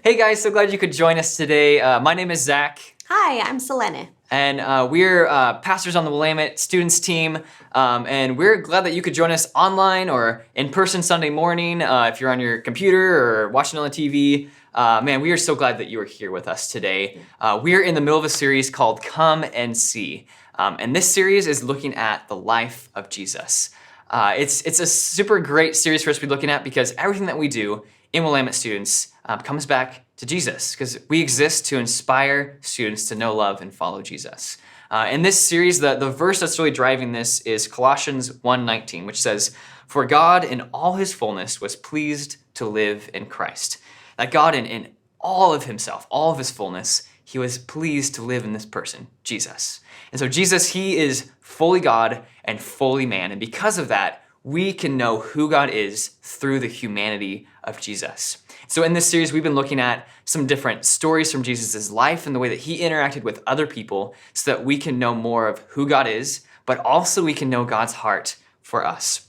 Hey guys, so glad you could join us today. My name is Zach. Hi, I'm Selene. And we're pastors on the Willamette students team, and we're glad that you could join us online or in person Sunday morning if you're on your computer or watching on the TV. Man, we are so glad that you are here with us today. We are in the middle of a series called Come and See, and this series is looking at the life of Jesus. It's a super great series for us to be looking at because everything that we do in Willamette students comes back to Jesus, because we exist to inspire students to know, love, and follow Jesus. In this series, the verse that's really driving this is Colossians 1:19, which says, "For God in all his fullness was pleased to live in Christ." That God in all of himself, all of his fullness, he was pleased to live in this person, Jesus. And so Jesus, he is fully God and fully man. And because of that, we can know who God is through the humanity of Jesus. So in this series, we've been looking at some different stories from Jesus' life and the way that he interacted with other people so that we can know more of who God is, but also we can know God's heart for us.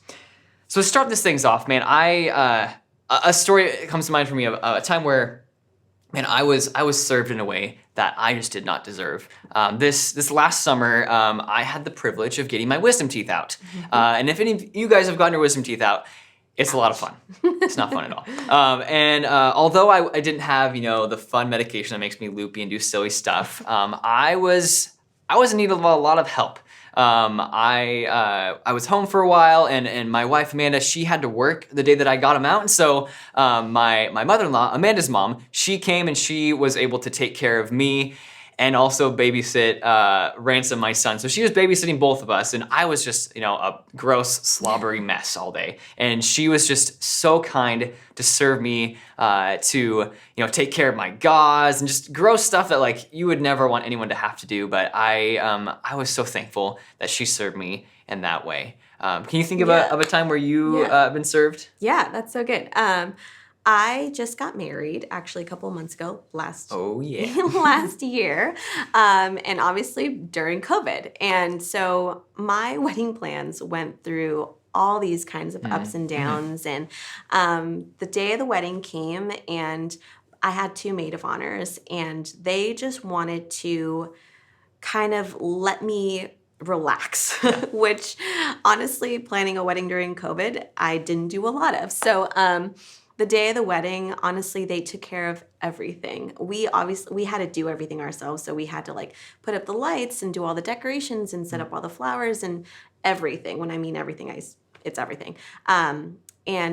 So to start this things off, man, a story comes to mind for me of a time where, man, I was served in a way that I just did not deserve. This last summer, I had the privilege of getting my wisdom teeth out. And if any of you guys have gotten your wisdom teeth out, it's a lot of fun. It's not fun at all. Although I didn't have, the fun medication that makes me loopy and do silly stuff, I was in need of a lot of help. I was home for a while, and my wife Amanda, she had to work the day that I got them out, and so my mother-in-law, Amanda's mom, she came and she was able to take care of me and also babysit Ransom, my son. So she was babysitting both of us, and I was just, a gross, slobbery mess all day. And she was just so kind to serve me, to, take care of my gauze and just gross stuff that you would never want anyone to have to do. But I was so thankful that she served me in that way. Can you think of a time where you been served? Yeah, that's so good. I just got married actually a couple of months ago, last year, and obviously during COVID. And so my wedding plans went through all these kinds of ups and downs. And the day of the wedding came, and I had two maid of honors, and they just wanted to kind of let me relax, which honestly, planning a wedding during COVID, I didn't do a lot of. So the day of the wedding, honestly, they took care of everything. We had to do everything ourselves. So we had to put up the lights and do all the decorations and set up all the flowers and everything. When I mean everything, it's everything. And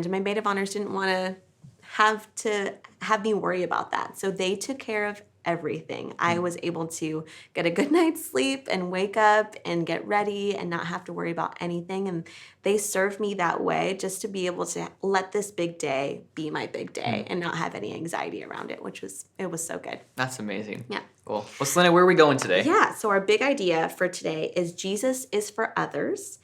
my maid of honors didn't want to have me worry about that. So they took care of everything. I was able to get a good night's sleep and wake up and get ready and not have to worry about anything. And they served me that way just to be able to let this big day be my big day and not have any anxiety around it, it was so good. That's amazing. Yeah. Cool. Well, Selena, where are we going today? Yeah. So our big idea for today is Jesus is for others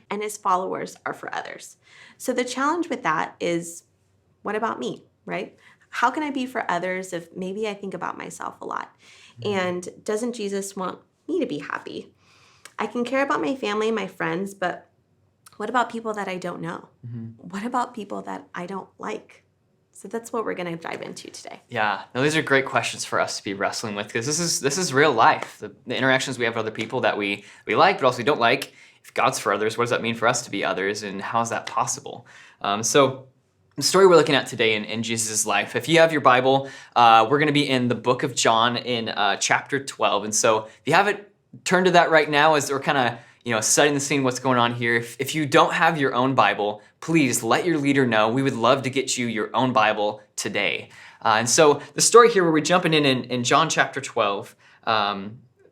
and his followers are for others. So the challenge with that is, what about me, right? How can I be for others if maybe I think about myself a lot? And doesn't Jesus want me to be happy? I can care about my family, my friends, but what about people that I don't know? What about people that I don't like? So that's what we're going to dive into today. Yeah, no, these are great questions for us to be wrestling with, because this is real life. The interactions we have with other people that we like, but also we don't like. If God's for others, what does that mean for us to be others, and how is that possible? So the story we're looking at today in Jesus' life, if you have your Bible, we're going to be in the book of John in chapter 12. And so if you haven't turned to that right now, as we're kind of setting the scene, what's going on here. If you don't have your own Bible, please let your leader know. We would love to get you your own Bible today. And so the story here where we're jumping in John chapter 12,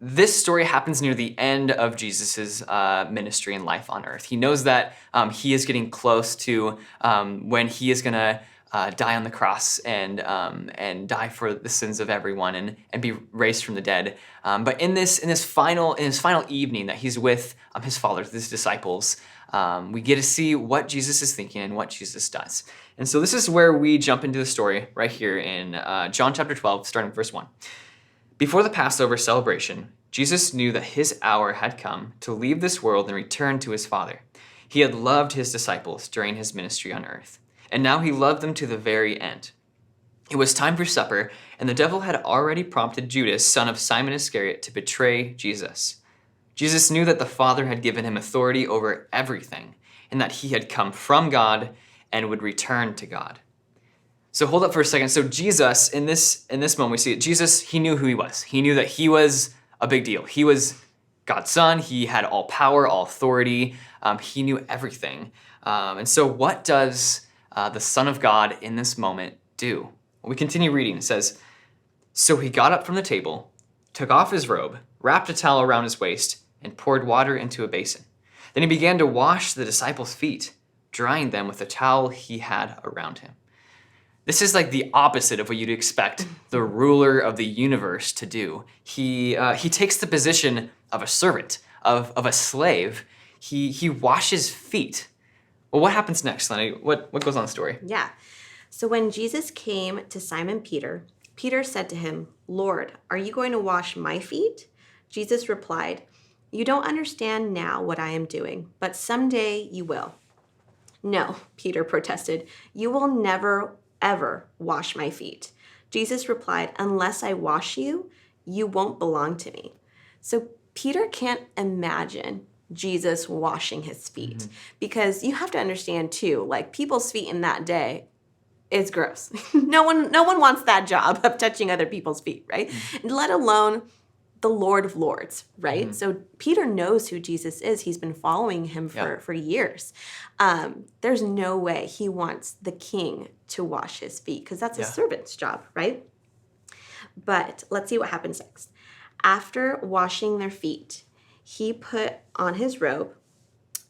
this story happens near the end of Jesus' ministry and life on earth. He knows that he is getting close to when he is going to die on the cross and die for the sins of everyone and be raised from the dead. But in his final evening that he's with his Father, his disciples, we get to see what Jesus is thinking and what Jesus does. And so this is where we jump into the story right here in John chapter 12, starting with verse 1. Before the Passover celebration, Jesus knew that his hour had come to leave this world and return to his Father. He had loved his disciples during his ministry on earth, and now he loved them to the very end. It was time for supper, and the devil had already prompted Judas, son of Simon Iscariot, to betray Jesus. Jesus knew that the Father had given him authority over everything, and that he had come from God and would return to God. So hold up for a second. So Jesus, in this moment, we see it. Jesus, he knew who he was. He knew that he was a big deal. He was God's son. He had all power, all authority. He knew everything. And so what does the Son of God in this moment do? Well, we continue reading. It says, "So he got up from the table, took off his robe, wrapped a towel around his waist, and poured water into a basin. Then he began to wash the disciples' feet, drying them with the towel he had around him." This is like the opposite of what you'd expect the ruler of the universe to do. He takes the position of a servant, of a slave. He washes feet. Well, what happens next, Lenny? What goes on in the story? Yeah. So when Jesus came to Simon Peter, Peter said to him, "Lord, are you going to wash my feet?" Jesus replied, "You don't understand now what I am doing, but someday you will." "No," Peter protested, "you will never, ever wash my feet." Jesus replied, "Unless I wash you, you won't belong to me." So Peter can't imagine Jesus washing his feet because you have to understand too, like people's feet in that day is gross. No one wants that job of touching other people's feet, right? Let alone the Lord of Lords, right? So Peter knows who Jesus is. He's been following him for years. There's no way he wants the king to wash his feet because that's a servant's job, right? But let's see what happens next. After washing their feet, he put on his robe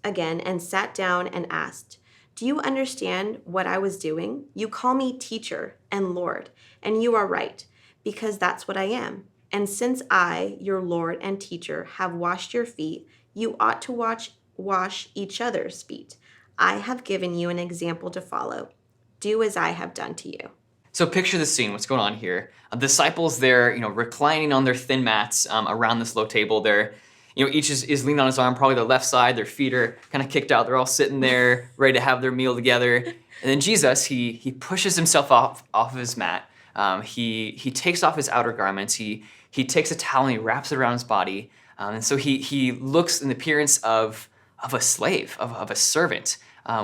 again and sat down and asked, "Do you understand what I was doing? You call me teacher and Lord, and you are right, because that's what I am. And since I, your Lord and teacher, have washed your feet, you ought to wash each other's feet. I have given you an example to follow. Do as I have done to you." So picture the scene. What's going on here? Disciples, they're reclining on their thin mats around this low table. They're each is leaning on his arm, probably their left side. Their feet are kind of kicked out. They're all sitting there, ready to have their meal together. And then Jesus, he pushes himself off of his mat. He takes off his outer garments. He takes a towel and he wraps it around his body. And so he looks in the appearance of a slave, of a servant,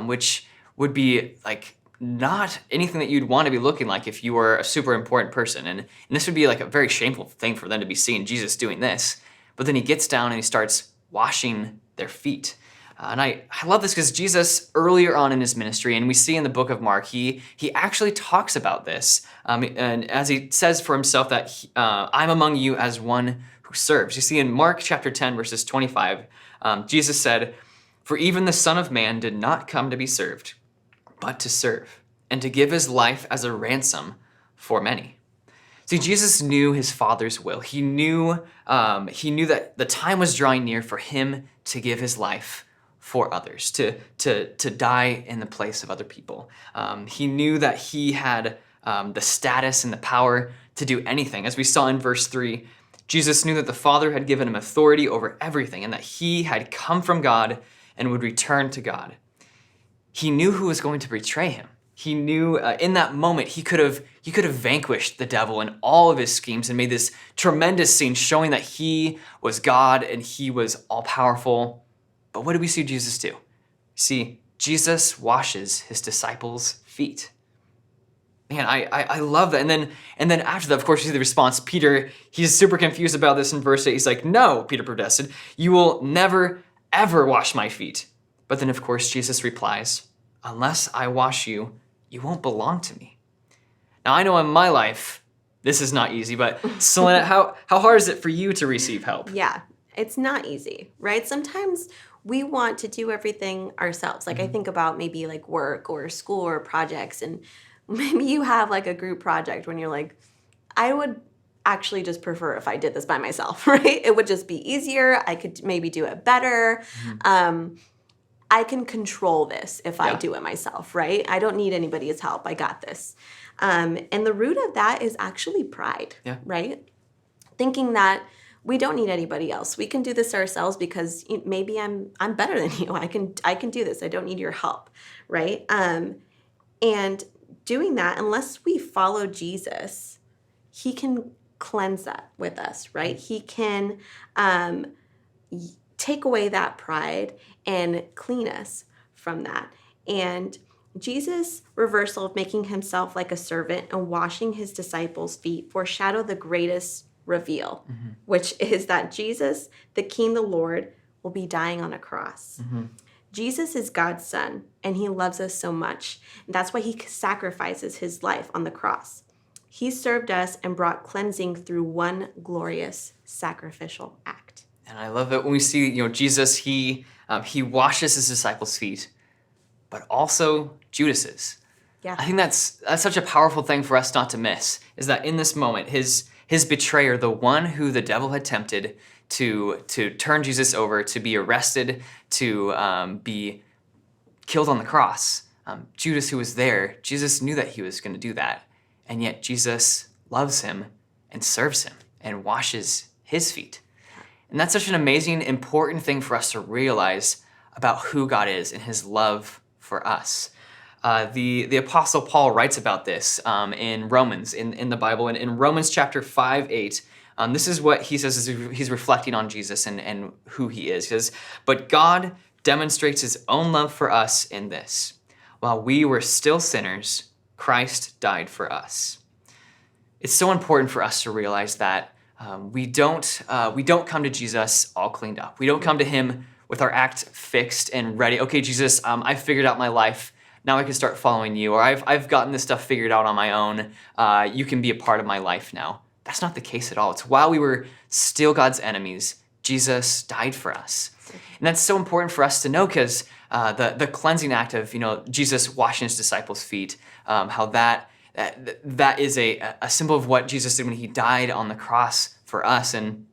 which would be like not anything that you'd want to be looking like if you were a super important person. And this would be like a very shameful thing for them to be seeing Jesus doing this. But then he gets down and he starts washing their feet. And I love this because Jesus, earlier on in his ministry, and we see in the book of Mark, he actually talks about this. And as he says for himself that I'm among you as one who serves. You see in Mark chapter 10, verses 25, Jesus said, "For even the Son of Man did not come to be served, but to serve, and to give his life as a ransom for many." See, Jesus knew his Father's will. He knew that the time was drawing near for him to give his life for others, to die in the place of other people. He knew that he had the status and the power to do anything. As we saw in verse 3, Jesus knew that the Father had given him authority over everything and that he had come from God and would return to God. He knew who was going to betray him. He knew in that moment he could have vanquished the devil and all of his schemes and made this tremendous scene showing that he was God and he was all-powerful. But what do we see Jesus do? See, Jesus washes his disciples' feet. Man, I love that. And then after that, of course, you see the response. Peter, he's super confused about this in verse 8. He's like, "No," Peter protested, "you will never, ever wash my feet." But then, of course, Jesus replies, "Unless I wash you, you won't belong to me." Now, I know in my life, this is not easy, but Selena, how hard is it for you to receive help? Yeah, it's not easy, right? Sometimes we want to do everything ourselves. Like I think about maybe like work or school or projects, and maybe you have like a group project when you're like, I would actually just prefer if I did this by myself, right? It would just be easier. I could maybe do it better. I can control this if I do it myself, right? I don't need anybody's help. I got this. And the root of that is actually pride, right? Thinking that we don't need anybody else. We can do this ourselves because maybe I'm better than you. I can do this. I don't need your help, right? And doing that, unless we follow Jesus, he can cleanse that with us, right? He can take away that pride and clean us from that. And Jesus' reversal of making himself like a servant and washing his disciples' feet foreshadow the greatest reveal, which is that Jesus, the King, the Lord, will be dying on a cross. Jesus is God's son, and he loves us so much. And that's why he sacrifices his life on the cross. He served us and brought cleansing through one glorious sacrificial act. And I love it when we see, Jesus, he washes his disciples' feet, but also Judas's. Yeah. I think that's such a powerful thing for us not to miss, is that in this moment, his betrayer, the one who the devil had tempted to turn Jesus over, to be arrested, to be killed on the cross, Judas, who was there, Jesus knew that he was going to do that. And yet Jesus loves him and serves him and washes his feet. And that's such an amazing, important thing for us to realize about who God is and his love for us. The Apostle Paul writes about this in Romans, in the Bible. And in Romans chapter 5:8, this is what he says as he's reflecting on Jesus and who he is. He says, "But God demonstrates his own love for us in this. While we were still sinners, Christ died for us." It's so important for us to realize that we don't come to Jesus all cleaned up. We don't come to him with our act fixed and ready. Okay, Jesus, I figured out my life. Now I can start following you. Or I've gotten this stuff figured out on my own. You can be a part of my life now. That's not the case at all. It's while we were still God's enemies, Jesus died for us. And that's so important for us to know, because the cleansing act of Jesus washing his disciples' feet, how that is a symbol of what Jesus did when he died on the cross for us. And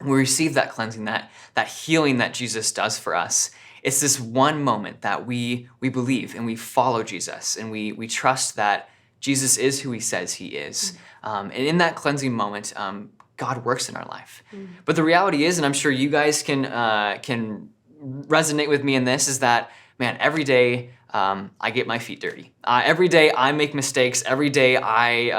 we receive that cleansing, that healing that Jesus does for us. It's this one moment that we believe and we follow Jesus, and we trust that Jesus is who he says he is. And in that cleansing moment, God works in our life. But the reality is, and I'm sure you guys can resonate with me in this, is that, man, every day I get my feet dirty. Every day I make mistakes. Every day I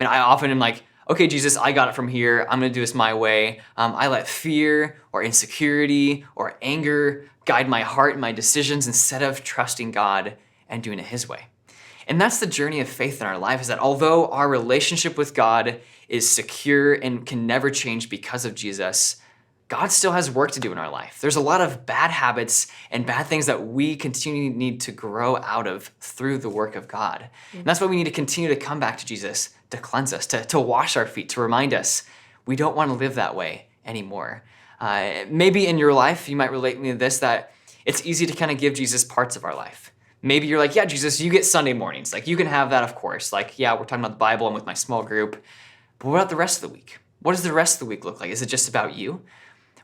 often am like, okay, Jesus, I got it from here. I'm going to do this my way. I let fear or insecurity or anger guide my heart and my decisions instead of trusting God and doing it his way. And that's the journey of faith in our life, is that although our relationship with God is secure and can never change because of Jesus, God still has work to do in our life. There's a lot of bad habits and bad things that we continue to need to grow out of through the work of God. And that's why we need to continue to come back to Jesus to cleanse us, to wash our feet, to remind us we don't want to live that way anymore. Maybe in your life, you might relate me to this, that it's easy to kind of give Jesus parts of our life. Maybe you're like, yeah, Jesus, you get Sunday mornings. Like, you can have that, of course. Like, yeah, we're talking about the Bible. I'm with my small group. But what about the rest of the week? What does the rest of the week look like? Is it just about you?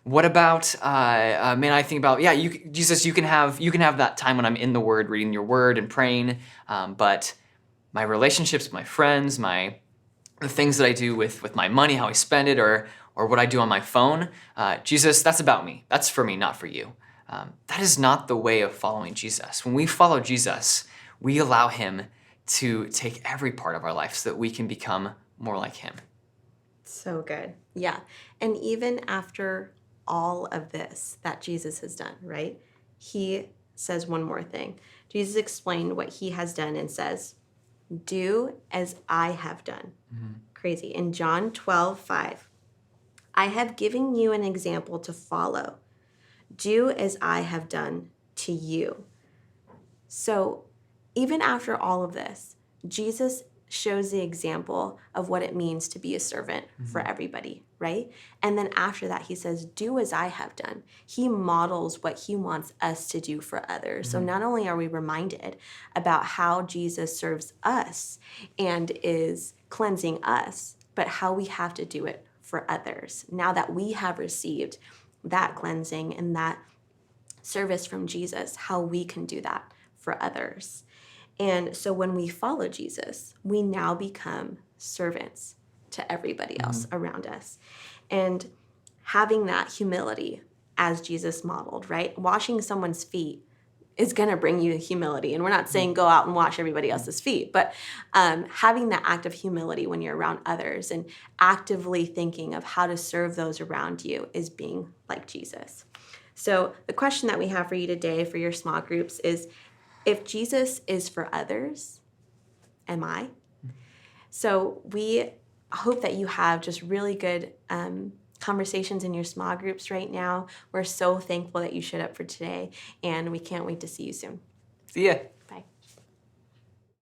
What about, I think about, yeah, Jesus, you can have that time when I'm in the Word, reading your Word and praying. But my relationships with my friends, the things that I do with my money, how I spend it, or what I do on my phone, Jesus, that's about me. That's for me, not for you. That is not the way of following Jesus. When we follow Jesus, we allow him to take every part of our life so that we can become more like him. So good. Yeah. And even after all of this that Jesus has done, right? He says one more thing. Jesus explained what he has done and says, "Do as I have done." Crazy. In John 12:5, "I have given you an example to follow. Do as I have done to you." So even after all of this, Jesus shows the example of what it means to be a servant for everybody, right? And then after that, he says, "Do as I have done." He models what he wants us to do for others. So not only are we reminded about how Jesus serves us and is cleansing us, but how we have to do it for others. Now that we have received that cleansing and that service from Jesus, how we can do that for others. And so when we follow Jesus, we now become servants to everybody else around us. And having that humility as Jesus modeled, right? Washing someone's feet is going to bring you humility. And we're not saying go out and wash everybody else's feet, but having that act of humility when you're around others and actively thinking of how to serve those around you is being like Jesus. So the question that we have for you today for your small groups is, if Jesus is for others, am I? So we hope that you have just really good conversations in your small groups right now. We're so thankful that you showed up for today, and we can't wait to see you soon. See ya.